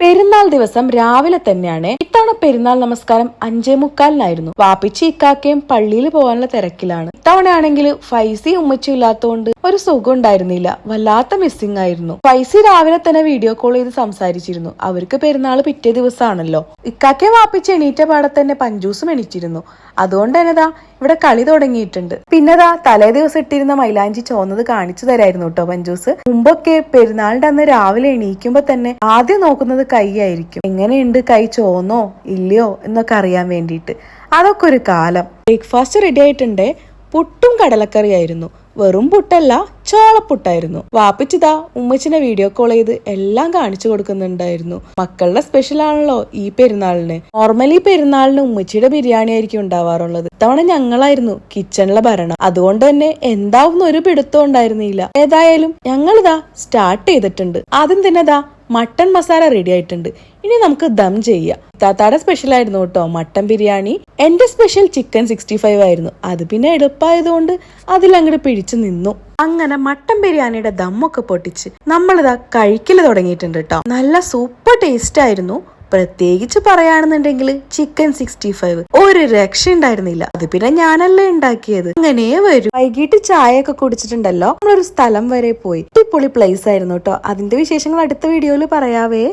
പെരുന്നാൾ ദിവസം രാവിലെ തന്നെയാണ്. ഇത്തവണ പെരുന്നാൾ നമസ്കാരം 5:45 വാപ്പിച്ചി ഇക്കാക്കയും പള്ളിയിൽ പോകാനുള്ള തിരക്കിലാണ്. ഇത്തവണയാണെങ്കിൽ ഫൈസി ഉമ്മച്ചും ഇല്ലാത്തതുകൊണ്ട് ഒരു സുഖം ഉണ്ടായിരുന്നില്ല. വല്ലാത്ത മിസ്സിംഗ് ആയിരുന്നു. ഫൈസി രാവിലെ തന്നെ വീഡിയോ കോൾ ചെയ്ത് സംസാരിച്ചിരുന്നു. അവർക്ക് പെരുന്നാൾ പിറ്റേ ദിവസമാണല്ലോ. ഇക്കാക്കയും വാപ്പിച്ചി എണീറ്റ പാടെ തന്നെ പഞ്ചൂസും എണീറ്റിരുന്നു. അതുകൊണ്ട് തന്നെതാ ഇവിടെ കളി തുടങ്ങിയിട്ടുണ്ട്. പിന്നെതാ തലേ ദിവസം ഇട്ടിരുന്ന മൈലാഞ്ചി ചോന്നത് കാണിച്ചു തരായിരുന്നു കേട്ടോ പഞ്ചൂസ്. മുമ്പൊക്കെ പെരുന്നാളിന്റെ അന്ന് രാവിലെ എണീക്കുമ്പോ തന്നെ ആദ്യം നോക്കുന്നത് കൈ ആയിരിക്കും. എങ്ങനെയുണ്ട് കൈ ചോന്നോ ഇല്ലയോ എന്നൊക്കെ അറിയാൻ വേണ്ടിയിട്ട്. അതൊക്കെ ഒരു കാലം. ബ്രേക്ക്ഫാസ്റ്റ് റെഡി ആയിട്ടുണ്ട്. പുട്ടും കടലക്കറിയായിരുന്നു. വെറും പുട്ടല്ല, ചോളപ്പുട്ടായിരുന്നു. വാപ്പിച്ചിതാ ഉമ്മച്ചിനെ വീഡിയോ കോൾ ചെയ്ത് എല്ലാം കാണിച്ചു കൊടുക്കുന്നുണ്ടായിരുന്നു. മക്കളുടെ സ്പെഷ്യൽ ആണല്ലോ ഈ പെരുന്നാളിന്. നോർമലി പെരുന്നാളിന് ഉമ്മച്ചിയുടെ ബിരിയാണി ആയിരിക്കും ഉണ്ടാവാറുള്ളത്. ഇത്തവണ ഞങ്ങളായിരുന്നു കിച്ചണിലെ ഭരണം. അതുകൊണ്ട് തന്നെ എന്താവുന്ന ഒരു പിടുത്തം ഉണ്ടായിരുന്നില്ല. ഏതായാലും ഞങ്ങളിതാ സ്റ്റാർട്ട് ചെയ്തിട്ടുണ്ട്. ആദ്യം തന്നെ മട്ടൺ മസാല റെഡി ആയിട്ടുണ്ട്. ഇനി നമുക്ക് ദം ചെയ്യാം. താത്താടെ സ്പെഷ്യൽ ആയിരുന്നു കേട്ടോ മട്ടൻ ബിരിയാണി. എന്റെ സ്പെഷ്യൽ ചിക്കൻ 65 ആയിരുന്നു. അത് പിന്നെ എളുപ്പമായതുകൊണ്ട് അതിലങ്ങോട്ട് പിടിച്ചു നിന്നു. അങ്ങനെ മട്ടൻ ബിരിയാണിയുടെ ദമ്മൊക്കെ പൊട്ടിച്ച് നമ്മളിതാ കഴിക്കല് തുടങ്ങിയിട്ടുണ്ട് കേട്ടോ. നല്ല സൂപ്പർ ടേസ്റ്റ് ആയിരുന്നു. പ്രത്യേകിച്ച് പറയാണെന്നുണ്ടെങ്കിൽ ചിക്കൻ 65 ഒരു രക്ഷ ഉണ്ടായിരുന്നില്ല. അത് പിന്നെ ഞാനല്ലേ ഉണ്ടാക്കിയത്. അങ്ങനെ വരും. വൈകിട്ട് ചായ ഒക്കെ കുടിച്ചിട്ടുണ്ടല്ലോ. നമ്മളൊരു സ്ഥലം വരെ പോയി. അടിപൊളി പ്ലേസ് ആയിരുന്നു കേട്ടോ. അതിന്റെ വിശേഷങ്ങൾ അടുത്ത വീഡിയോയിൽ പറയാവേ.